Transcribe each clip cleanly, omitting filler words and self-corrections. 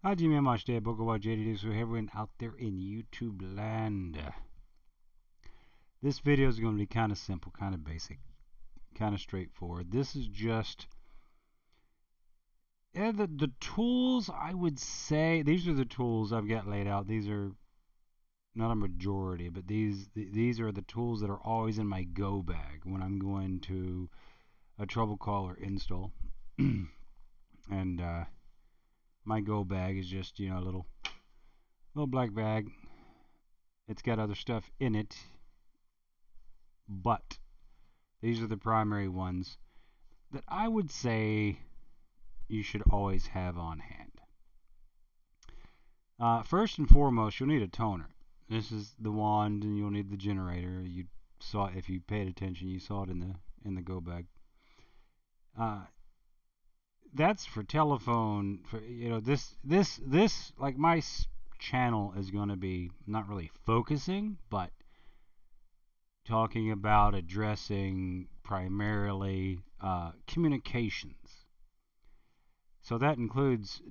Hajime Mashite Bokowa JD so everyone out there in YouTube land. This video is going to be kind of simple, kind of basic, kind of straightforward. This is just the tools. I would say these are the tools I've got laid out. These are not a majority, but these are the tools that are always in my go bag when I'm going to a trouble call or install. And my go bag is just a little black bag. It's got other stuff in it, but these are the primary ones that I would say you should always have on hand. First and foremost, you'll need a toner. This is the wand, and you'll need the generator. You saw it, if you paid attention, you saw it in the go bag. That's for telephone. For this like my channel is going to be not really focusing, but talking about addressing primarily communications. So that includes,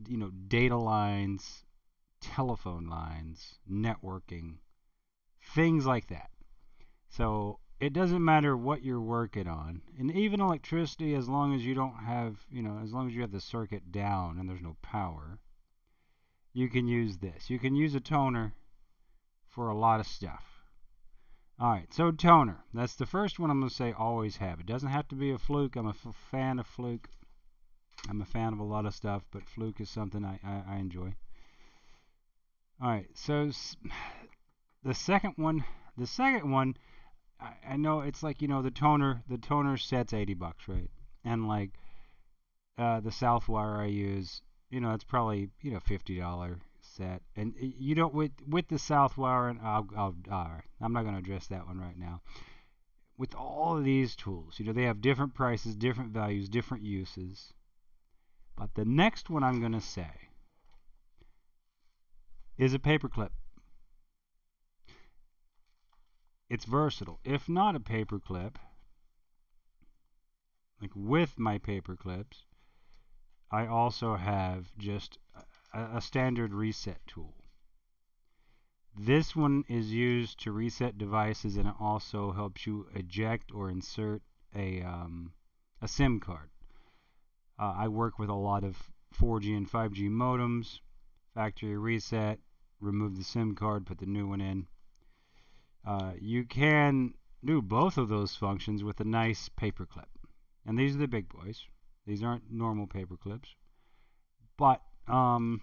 data lines, telephone lines, networking, things like that. So it doesn't matter what you're working on, and even electricity, as long as you don't have, as long as you have the circuit down and there's no power, you can use this. You can use a toner for a lot of stuff. Alright, so toner. That's the first one I'm going to say always have. It doesn't have to be a Fluke. I'm a fan of Fluke. I'm a fan of a lot of stuff, but Fluke is something I enjoy. Alright, so the second one, I know it's like, the toner set's $80, right? And like, the Southwire I use, it's probably, $50 set. And you don't, with the Southwire, and alright, I'm not going to address that one right now. With all of these tools, they have different prices, different values, different uses. But the next one I'm going to say is a paperclip. It's versatile. If not a paperclip, like with my paperclips, I also have just a standard reset tool. This one is used to reset devices, and it also helps you eject or insert a SIM card. I work with a lot of 4G and 5G modems. Factory reset, remove the SIM card, put the new one in. You can do both of those functions with a nice paperclip. And these are the big boys. These aren't normal paperclips. But the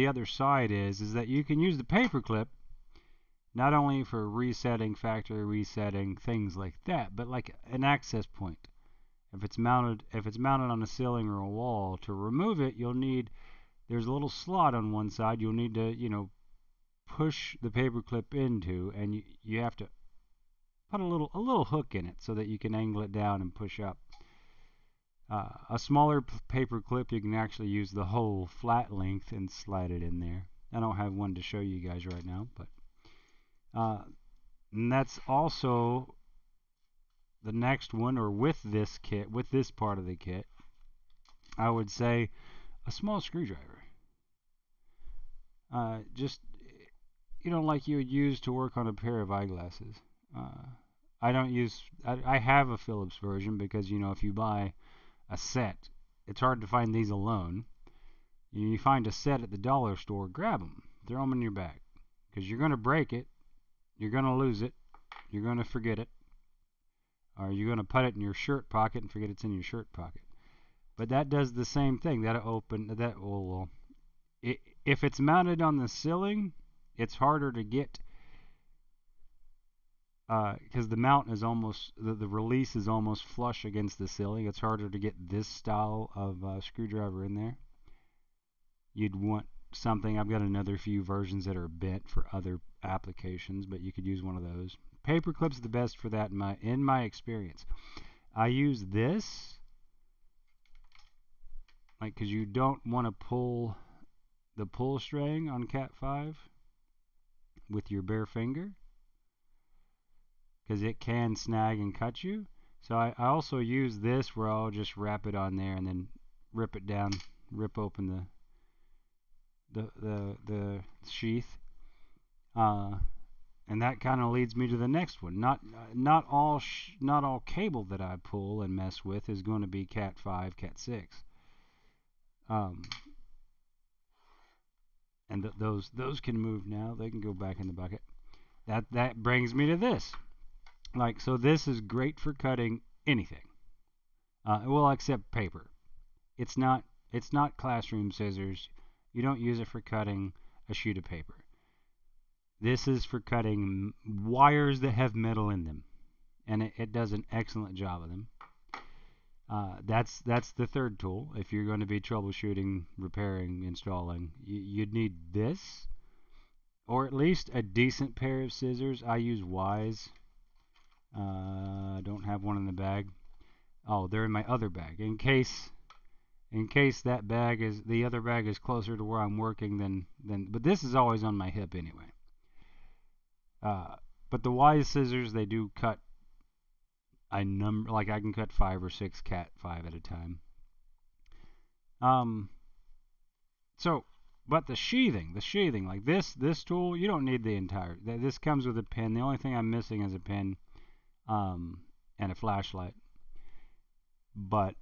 other side is that you can use the paperclip not only for resetting, factory resetting, things like that, but like an access point. If it's mounted on a ceiling or a wall, to remove it, there's a little slot on one side you'll need to, push the paperclip into, and you have to put a little hook in it so that you can angle it down and push up. A smaller paperclip, you can actually use the whole flat length and slide it in there. I don't have one to show you guys right now, but and that's also the next one, or with this kit, with this part of the kit, I would say a small screwdriver. Just, like you would use to work on a pair of eyeglasses. I have a Phillips version because, if you buy a set, it's hard to find these alone. You find a set at the dollar store, grab them, throw them in your bag, because you're going to break it, you're going to lose it, you're going to forget it, or you're going to put it in your shirt pocket and forget it's in your shirt pocket. But that does the same thing. If it's mounted on the ceiling, it's harder to get, because the mount is almost, the release is almost flush against the ceiling. It's harder to get this style of screwdriver in there. You'd want something. I've got another few versions that are bent for other applications, but you could use one of those. Paperclip's the best for that in my experience. I use this because you don't want to pull the pull string on Cat 5 with your bare finger, because it can snag and cut you. So I also use this where I'll just wrap it on there and then rip it down, rip open the sheath. Uh, and that kind of leads me to the next one. Not all cable that I pull and mess with is going to be Cat 5, Cat 6. Um, and those can move now. They can go back in the bucket. That brings me to this. Like, so this is great for cutting anything. Well, except paper. It's not classroom scissors. You don't use it for cutting a sheet of paper. This is for cutting wires that have metal in them, and it does an excellent job of them. That's the third tool. If you're going to be troubleshooting, repairing, installing, you'd need this, or at least a decent pair of scissors. I use Wise. I don't have one in the bag. Oh, they're in my other bag. In case the other bag is closer to where I'm working than but this is always on my hip anyway. Uh, but the Wise scissors, they do cut a number, like I can cut 5 or 6 Cat 5 at a time. Um, so, but the sheathing, like this tool, you don't need the entire. This comes with a pin. The only thing I'm missing is a pin, and a flashlight. But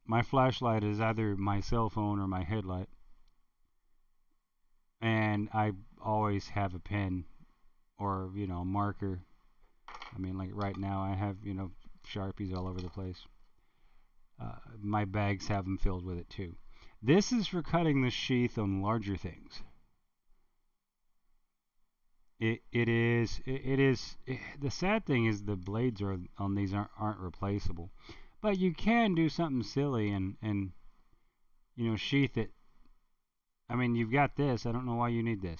my flashlight is either my cell phone or my headlight, and I always have a pen or a marker. I mean, like right now I have Sharpies all over the place. My bags have them filled with it too. This is for cutting the sheath on larger things. The sad thing is the blades on these aren't replaceable, but you can do something silly and sheath it. I mean, you've got this. I don't know why you need this.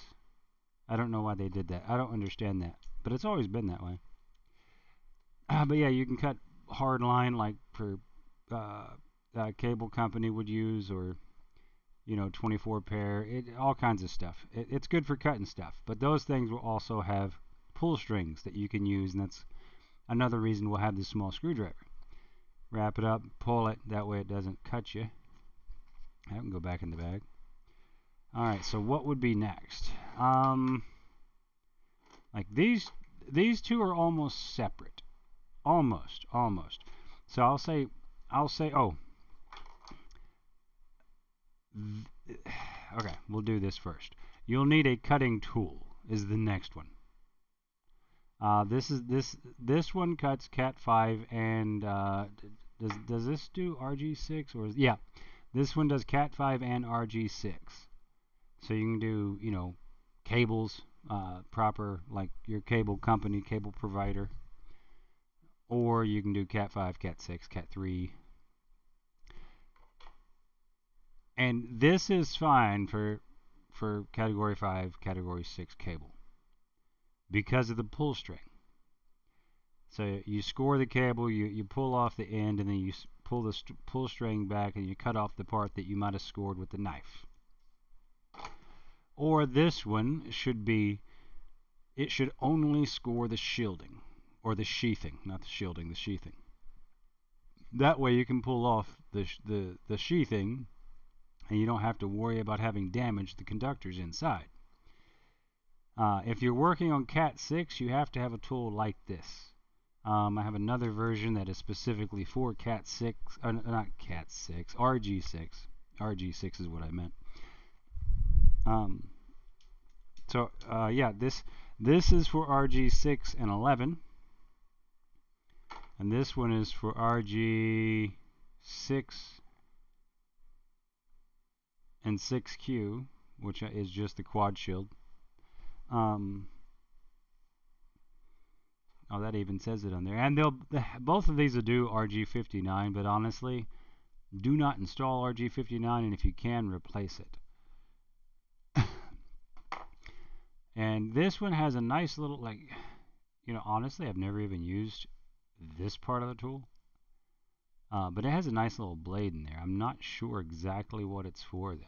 I don't know why they did that. I don't understand that, but it's always been that way. But yeah, you can cut hard line like for cable company would use, or 24 pair, all kinds of stuff. It's good for cutting stuff, but those things will also have pull strings that you can use, and that's another reason we'll have this small screwdriver. Wrap it up, pull it, that way it doesn't cut you. I can go back in the bag. Alright, so what would be next? Like these two are almost separate. Almost. So I'll say, oh, okay, we'll do this first. You'll need a cutting tool is the next one. This one cuts Cat 5 and does this do RG6 or yeah, this one does Cat 5 and RG6. So you can do cables proper, like your cable company, cable provider, or you can do Cat 5, Cat 6, Cat 3. And this is fine for Category 5, Category 6 cable because of the pull string. So you score the cable, you pull off the end, and then you pull the pull string back, and you cut off the part that you might have scored with the knife. Or this one it should only score the shielding, or the sheathing, not the shielding, the sheathing. That way you can pull off the sheathing, and you don't have to worry about having damaged the conductors inside. If you're working on Cat 6, you have to have a tool like this. I have another version that is specifically for Cat 6, not Cat 6, RG6. RG6 is what I meant. Yeah, this is for RG6 and 11, and this one is for RG6 and 6Q, which is just the quad shield. Oh, that even says it on there. And both of these will do RG59, but honestly, do not install RG59, and if you can, replace it. And this one has a nice little, like, honestly, I've never even used this part of the tool. But it has a nice little blade in there. I'm not sure exactly what it's for, though.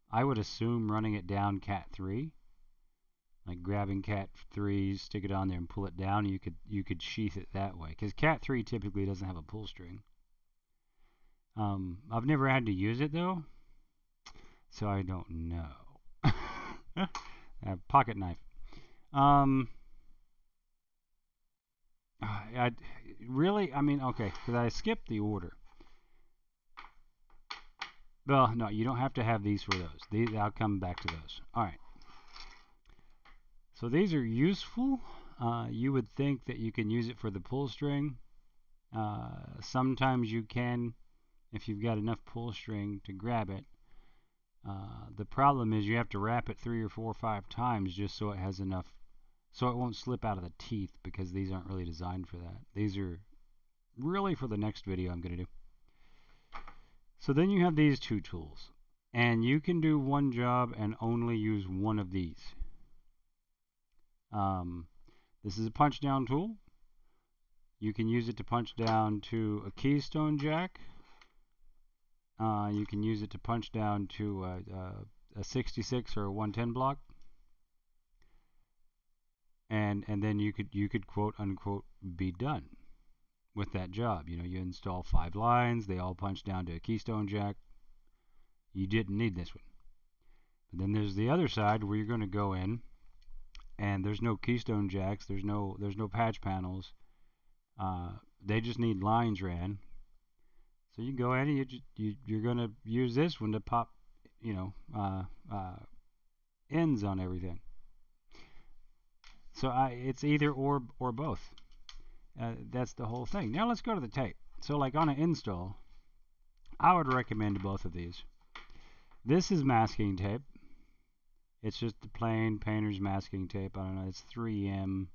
I would assume running it down Cat 3. Like grabbing Cat 3, stick it on there and pull it down, and you could sheath it that way. Because Cat 3 typically doesn't have a pull string. I've never had to use it, though. So I don't know. A pocket knife. Um, I really, I mean, okay, because I skipped the order. Well, no, you don't have to have these for those. These, I'll come back to those. All right. So these are useful. You would think that you can use it for the pull string. Sometimes you can if you've got enough pull string to grab it. The problem is you have to wrap it 3 or 4 or 5 times just so it has enough, so it won't slip out of the teeth, because these aren't really designed for that. These are really for the next video I'm going to do. So then you have these two tools, and you can do one job and only use one of these. This is a punch down tool. You can use it to punch down to a keystone jack. You can use it to punch down to a 66 or a 110 block, and then you could quote unquote be done with that job. You know, you install 5 lines, they all punch down to a keystone jack. You didn't need this one. But then there's the other side where you're going to go in, and there's no keystone jacks, there's no patch panels. They just need lines ran. So you go in and you're going to use this one to pop, you know, ends on everything. So it's either or both. That's the whole thing. Now let's go to the tape. So like on an install, I would recommend both of these. This is masking tape. It's just the plain painter's masking tape. I don't know, it's 3M,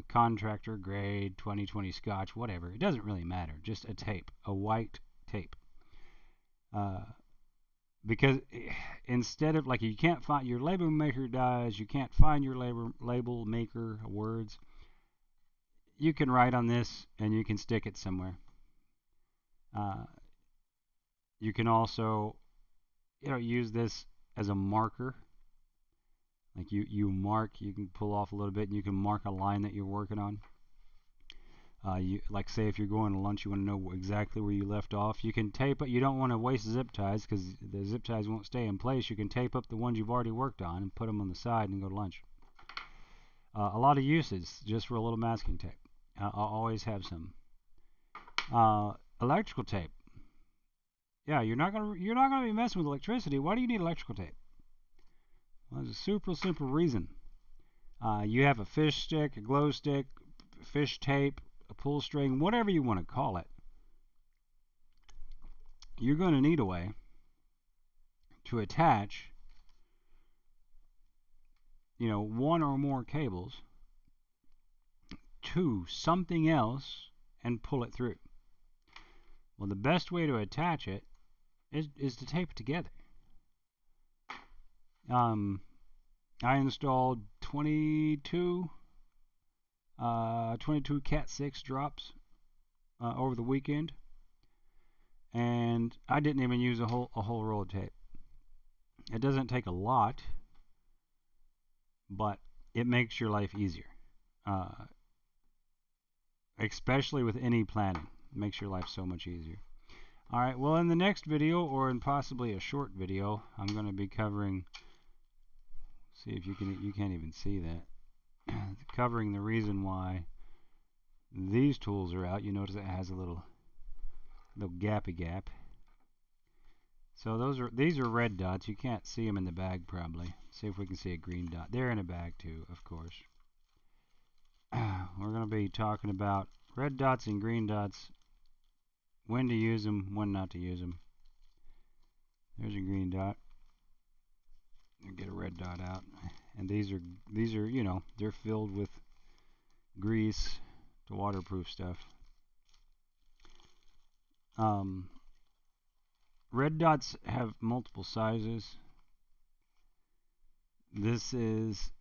contractor grade, 2020 Scotch, whatever. It doesn't really matter. Just a tape, a white tape. Because instead of, like, you can't find, your label maker dies, you can't find your label maker words, you can write on this and you can stick it somewhere. You can also, you know, use this as a marker. Like you mark, you can pull off a little bit and you can mark a line that you're working on. Like, say if you're going to lunch, you want to know exactly where you left off. You can tape it. You don't want to waste zip ties because the zip ties won't stay in place. You can tape up the ones you've already worked on and put them on the side and go to lunch. A lot of uses just for a little masking tape. I'll always have some. Electrical tape. Yeah, you're not gonna be messing with electricity. Why do you need electrical tape? Well, there's a super simple reason. You have a fish stick, a glow stick, fish tape, a pull string, whatever you want to call it. You're going to need a way to attach, you know, one or more cables to something else and pull it through. Well, the best way to attach it is to tape it together. I installed 22 Cat 6 drops over the weekend, and I didn't even use a whole roll of tape. It doesn't take a lot, but it makes your life easier, especially with any planning. It makes your life so much easier. Alright, well, in the next video, or in possibly a short video, I'm going to be covering, see if you can't even see that, covering the reason why these tools are out. You notice it has a little gappy gap. So these are red dots. You can't see them in the bag probably. See if we can see a green dot. They're in a bag too, of course. We're going to be talking about red dots and green dots, when to use them, when not to use them. There's a green dot. I'll get a red dot out. And these are, you know, they're filled with grease to waterproof stuff. Red dots have multiple sizes. This is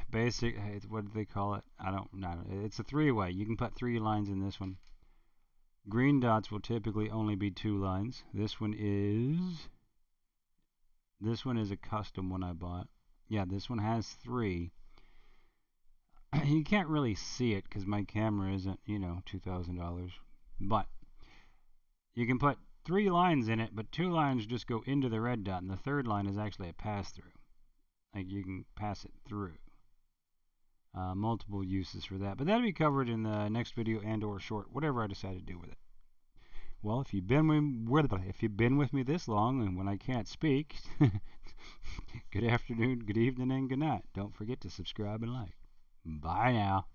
basic. What do they call it? I don't know. It's a 3-way. You can put 3 lines in this one. Green dots will typically only be 2 lines. This one is a custom one I bought. Yeah, this one has 3. You can't really see it because my camera isn't, you know, $2,000. But you can put three lines in it, but two lines just go into the red dot, and the third line is actually a pass through. Like you can pass it through. Multiple uses for that, but that'll be covered in the next video and or short, whatever I decide to do with it. Well, if you've been with me this long, and when I can't speak, good afternoon, good evening, and good night. Don't forget to subscribe and like. Bye now.